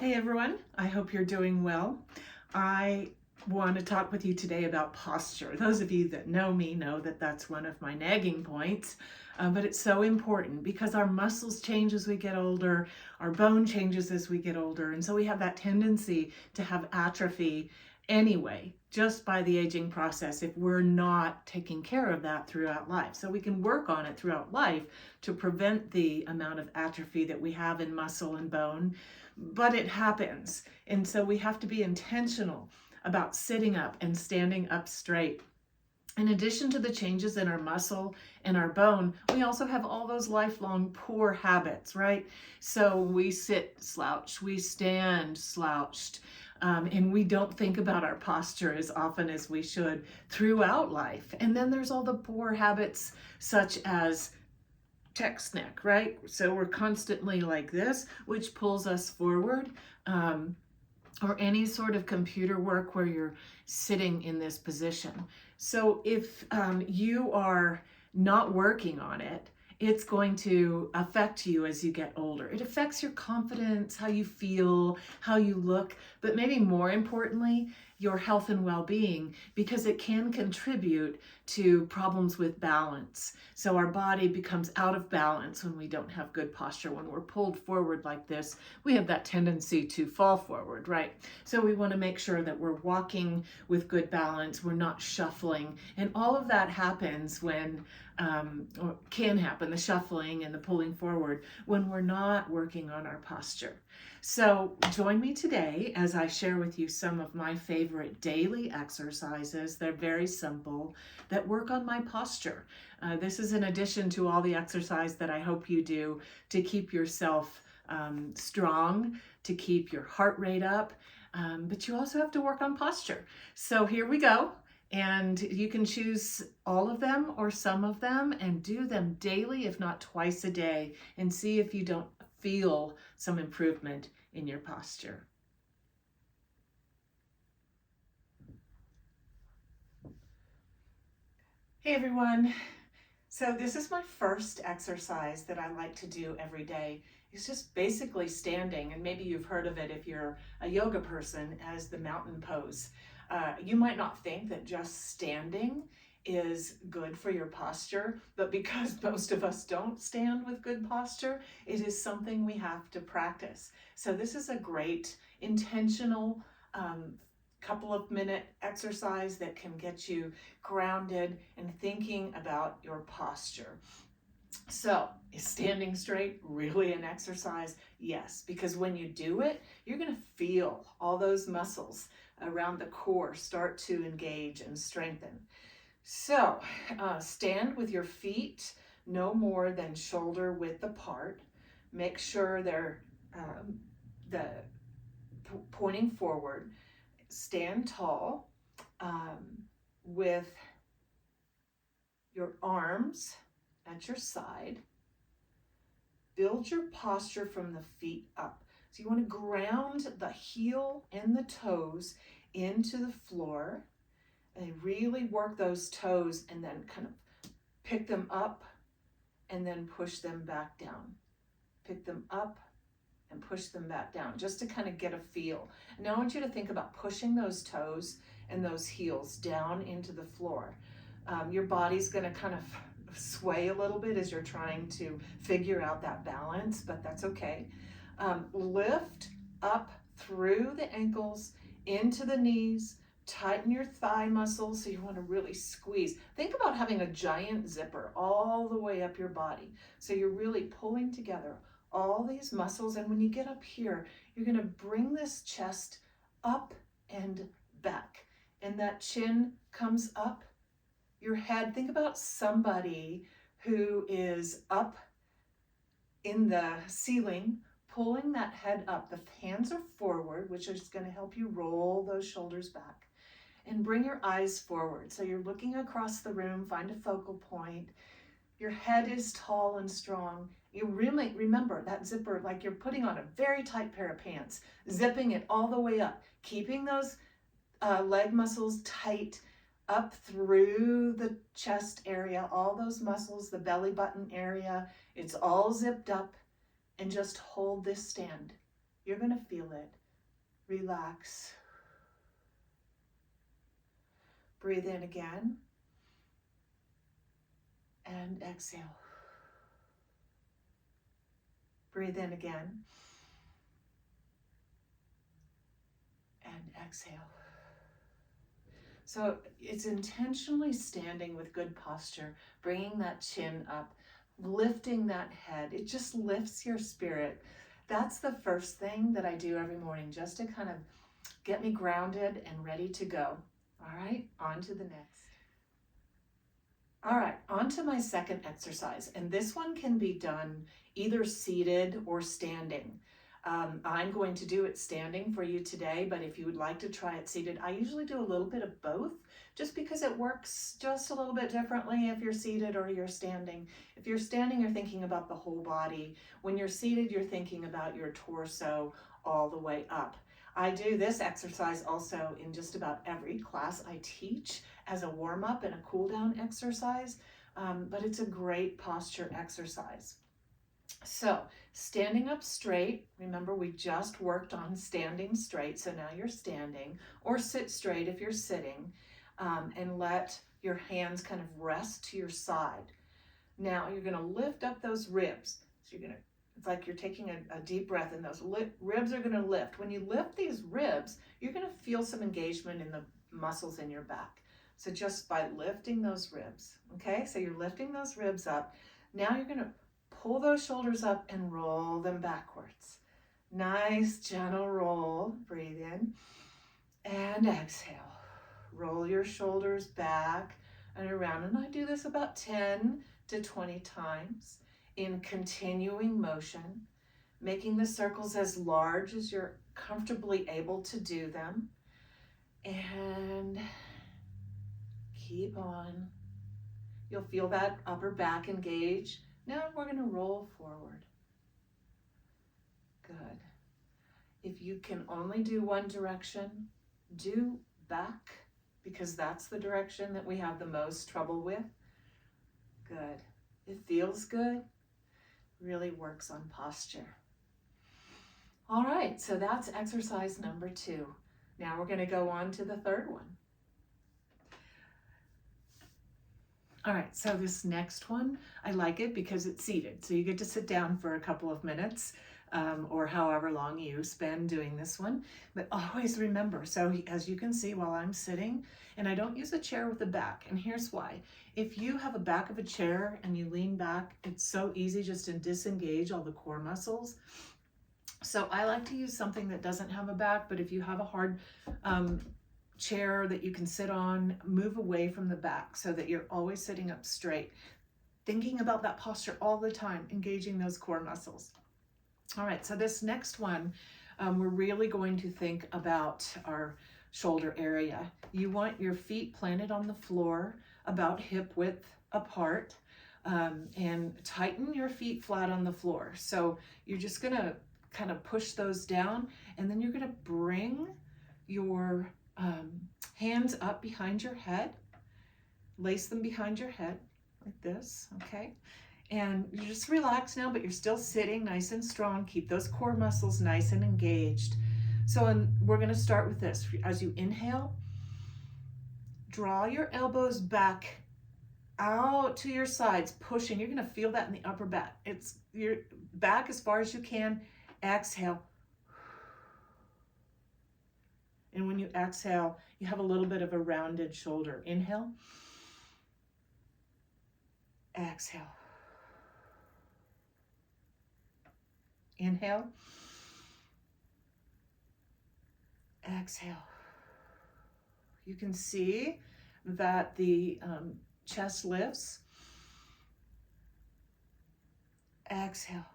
Hey everyone, I hope you're doing well. I want to talk with you today about posture. Those of you that know me know that that's one of my nagging points, but it's so important because our muscles change as we get older, our bone changes as we get older, and so we have that tendency to have atrophy anyway, just by the aging process if we're not taking care of that throughout life. So we can work on it throughout life to prevent the amount of atrophy that we have in muscle and bone, but it happens. And so we have to be intentional about sitting up and standing up straight. In addition to the changes in our muscle and our bone, we also have all those lifelong poor habits, right? So we sit slouched, we stand slouched, and we don't think about our posture as often as we should throughout life. And then there's all the poor habits, such as text neck, right? So we're constantly like this, which pulls us forward. Or any sort of computer work where you're sitting in this position. So if you are not working on it, it's going to affect you as you get older. It affects your confidence, how you feel, how you look, but maybe more importantly, your health and well-being, because it can contribute to problems with balance. So our body becomes out of balance when we don't have good posture. When we're pulled forward like this, we have that tendency to fall forward, right? So we want to make sure that we're walking with good balance, we're not shuffling, and all of that happens when, or can happen, the shuffling and the pulling forward, when we're not working on our posture. So join me today as I share with you some of my favorite daily exercises. They're very simple that work on my posture. This is in addition to all the exercise that I hope you do to keep yourself strong, to keep your heart rate up, but you also have to work on posture. So here we go. And you can choose all of them or some of them and do them daily, if not twice a day, and see if you don't feel some improvement in your posture. Hey everyone. So this is my first exercise that I like to do every day. It's just basically standing, and maybe you've heard of it if you're a yoga person as the mountain pose. You might not think that just standing is good for your posture, but because most of us don't stand with good posture, it is something we have to practice. So this is a great intentional couple of minute exercise that can get you grounded and thinking about your posture. So, is standing straight really an exercise? Yes, because when you do it, you're going to feel all those muscles around the core start to engage and strengthen. So, stand with your feet no more than shoulder width apart. Make sure they're the pointing forward. Stand tall with your arms at your side. Build your posture from the feet up. So you want to ground the heel and the toes into the floor and really work those toes and then kind of pick them up and then push them back down. Pick them up and push them back down just to kind of get a feel. Now I want you to think about pushing those toes and those heels down into the floor. Your body's going to kind of sway a little bit as you're trying to figure out that balance, but that's okay. Lift up through the ankles into the knees. Tighten your thigh muscles, so you want to really squeeze. Think about having a giant zipper all the way up your body. So you're really pulling together all these muscles, and when you get up here, you're going to bring this chest up and back, and that chin comes up. Your head, think about somebody who is up in the ceiling, pulling that head up. The hands are forward, which is going to help you roll those shoulders back. And bring your eyes forward. So you're looking across the room, find a focal point. Your head is tall and strong. You really remember that zipper, like you're putting on a very tight pair of pants, zipping it all the way up, keeping those leg muscles tight up through the chest area, all those muscles, the belly button area. It's all zipped up, and just hold this stand. You're going to feel it. Relax. Breathe in again. And exhale. Breathe in again. And exhale. So it's intentionally standing with good posture, bringing that chin up, lifting that head. It just lifts your spirit. That's the first thing that I do every morning, just to kind of get me grounded and ready to go. All right, on to the next. All right, on to my second exercise, and this one can be done either seated or standing. I'm going to do it standing for you today, but if you would like to try it seated, I usually do a little bit of both, just because it works just a little bit differently if you're seated or you're standing. If you're standing, you're thinking about the whole body. When you're seated, you're thinking about your torso all the way up. I do this exercise also in just about every class I teach as a warm-up and a cool-down exercise, but it's a great posture exercise. So standing up straight, remember we just worked on standing straight, so now you're standing, or sit straight if you're sitting, and let your hands kind of rest to your side. Now you're going to lift up those ribs. So it's like you're taking a deep breath, and those ribs are going to lift. When you lift these ribs, you're going to feel some engagement in the muscles in your back. So just by lifting those ribs, okay? So you're lifting those ribs up. Now you're going to pull those shoulders up and roll them backwards. Nice, gentle roll. Breathe in and exhale. Roll your shoulders back and around. And I do this about 10 to 20 times in continuing motion, making the circles as large as you're comfortably able to do them. And keep on. You'll feel that upper back engage. Now we're going to roll forward. Good. If you can only do one direction, do back, because that's the direction that we have the most trouble with. Good. It feels good. Really works on posture. All right, so that's exercise number 2. Now we're going to go on to the third one. All right, so this next one, I like it because it's seated. So you get to sit down for a couple of minutes or however long you spend doing this one. But always remember, so as you can see while I'm sitting, and I don't use a chair with a back, and here's why. If you have a back of a chair and you lean back, it's so easy just to disengage all the core muscles. So I like to use something that doesn't have a back, but if you have a hard chair that you can sit on, move away from the back so that you're always sitting up straight, thinking about that posture all the time, engaging those core muscles. All right, so this next one, we're really going to think about our shoulder area. You want your feet planted on the floor about hip width apart, and tighten your feet flat on the floor. So you're just gonna kind of push those down, and then you're gonna bring your hands up behind your head, lace them behind your head like this, okay? And you just relax now, but you're still sitting nice and strong. Keep those core muscles nice and engaged. So we're gonna start with this. As you inhale, draw your elbows back out to your sides, pushing. You're gonna feel that in the upper back. It's your back as far as you can. Exhale. And when you exhale, you have a little bit of a rounded shoulder. Inhale. Exhale. Inhale. Exhale. You can see that the chest lifts. Exhale.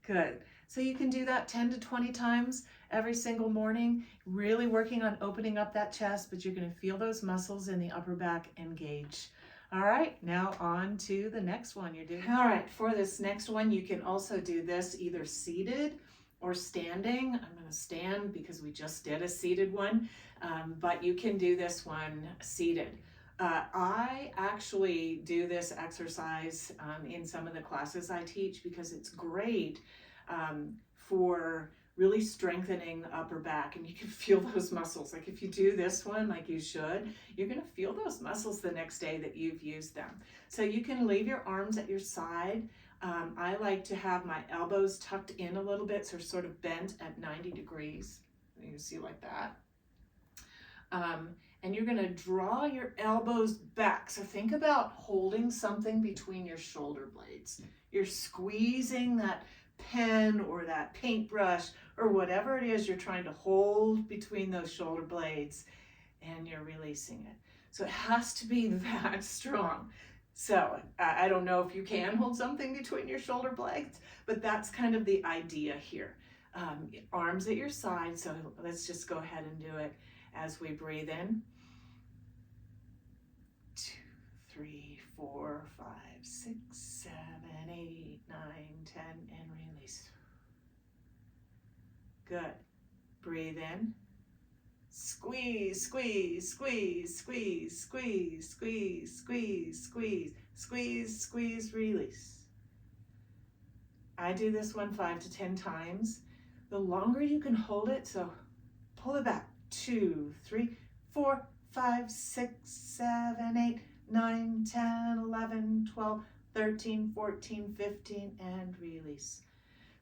Good. So you can do that 10 to 20 times every single morning, really working on opening up that chest, but you're going to feel those muscles in the upper back engage. All right, now on to the next one you're doing. All right, for this next one, you can also do this either seated or standing. I'm going to stand because we just did a seated one, but you can do this one seated. I actually do this exercise in some of the classes I teach because it's great for really strengthening the upper back. And you can feel those muscles. Like if you do this one like you should, you're going to feel those muscles the next day that you've used them. So you can leave your arms at your side. I like to have my elbows tucked in a little bit, so sort of bent at 90 degrees. You can see like that. And you're going to draw your elbows back. So think about holding something between your shoulder blades. You're squeezing that pen or that paintbrush or whatever it is you're trying to hold between those shoulder blades, and you're releasing it. So it has to be that strong. So I don't know if you can hold something between your shoulder blades, but that's kind of the idea here. Arms at your side, so let's just go ahead and do it as we breathe in. 2, 3, 4, 5, 6, 7, 8, 9, 10, and release. Good. Breathe in. Squeeze, squeeze, squeeze, squeeze, squeeze, squeeze, squeeze, squeeze, squeeze, squeeze, release. I do this one 5 to 10 times. The longer you can hold it, so pull it back. 2, 3, 4, 5, 6, 7, 8, 9, 10, 11, 12, 13, 14, 15, and release.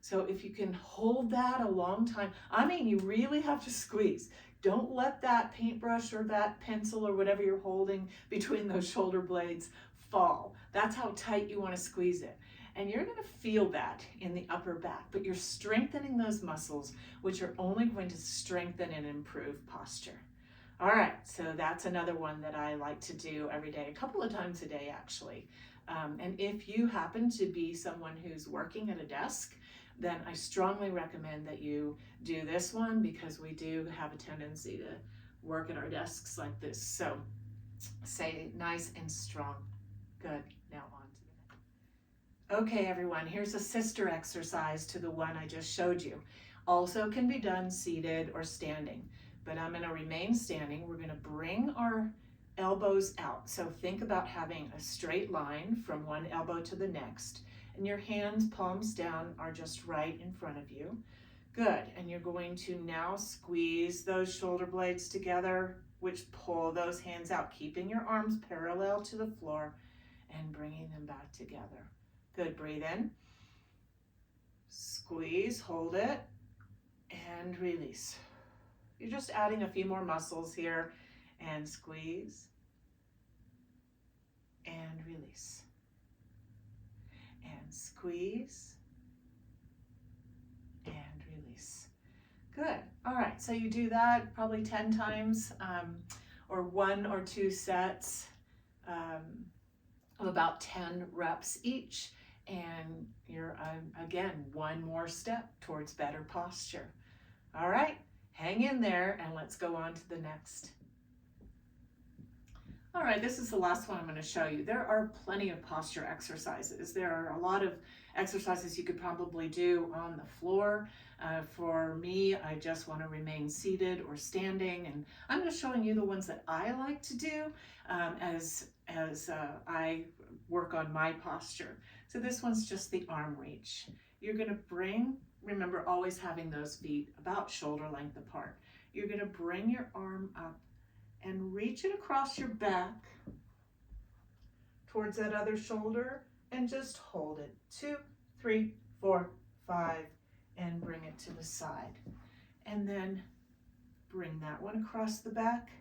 So if you can hold that a long time, I mean, you really have to squeeze. Don't let that paintbrush or that pencil or whatever you're holding between those shoulder blades fall. That's how tight you want to squeeze it. And you're going to feel that in the upper back, but you're strengthening those muscles, which are only going to strengthen and improve posture. All right, so that's another one that I like to do every day, a couple of times a day actually. And if you happen to be someone who's working at a desk, then I strongly recommend that you do this one, because we do have a tendency to work at our desks like this. So stay nice and strong. Good. Now on to the next. Okay, everyone, here's a sister exercise to the one I just showed you. Also can be done seated or standing, but I'm going to remain standing. We're going to bring our elbows out. So think about having a straight line from one elbow to the next, and your hands, palms down, are just right in front of you. Good. And you're going to now squeeze those shoulder blades together, which pull those hands out, keeping your arms parallel to the floor and bringing them back together. Good. Breathe in. Squeeze, hold it, and release. You're just adding a few more muscles here, and squeeze and release. And squeeze and release. Good. All right, so you do that probably 10 times or 1 or 2 sets of about 10 reps each, and you're again one more step towards better posture. All right, hang in there and let's go on to the next. All right, this is the last one I'm going to show you. There are plenty of posture exercises. There are a lot of exercises you could probably do on the floor. For me, I just want to remain seated or standing, and I'm just showing you the ones that I like to do as I work on my posture. So this one's just the arm reach. You're going to bring, remember always having those feet about shoulder length apart. You're going to bring your arm up and reach it across your back towards that other shoulder, and just hold it. 2, 3, 4, 5, and bring it to the side. And then bring that one across the back.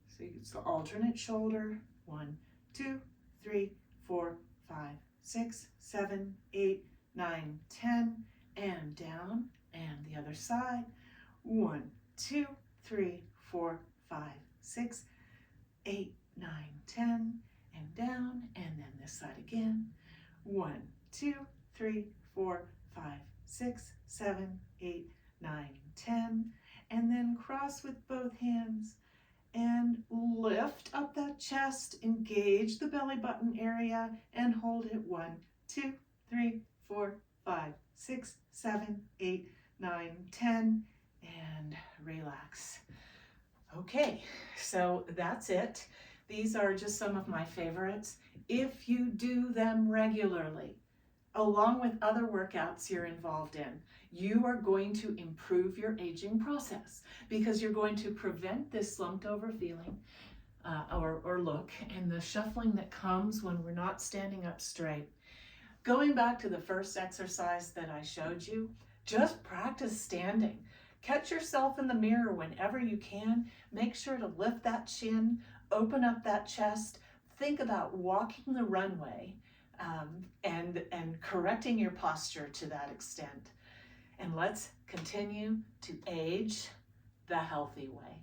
So it's the alternate shoulder. 1, 2, 3, 4, 5, 6, 7, 8, 9, 10, and down, and the other side. 1, 2, 3, 4, 5, 6, 8, 9, 10, and down, and then this side again. 1, 2, 3, 4, 5, 6, 7, 8, 9, 10, and then cross with both hands and lift up that chest, engage the belly button area, and hold it. 1, 2, 3, 4, 5, 6, 7, 8, 9, 10, and relax. Okay, so that's it. These are just some of my favorites. If you do them regularly, along with other workouts you're involved in, you are going to improve your aging process because you're going to prevent this slumped over feeling or look and the shuffling that comes when we're not standing up straight. Going back to the first exercise that I showed you, just practice standing. Catch yourself in the mirror whenever you can. Make sure to lift that chin, open up that chest. Think about walking the runway and correcting your posture to that extent. And let's continue to age the healthy way.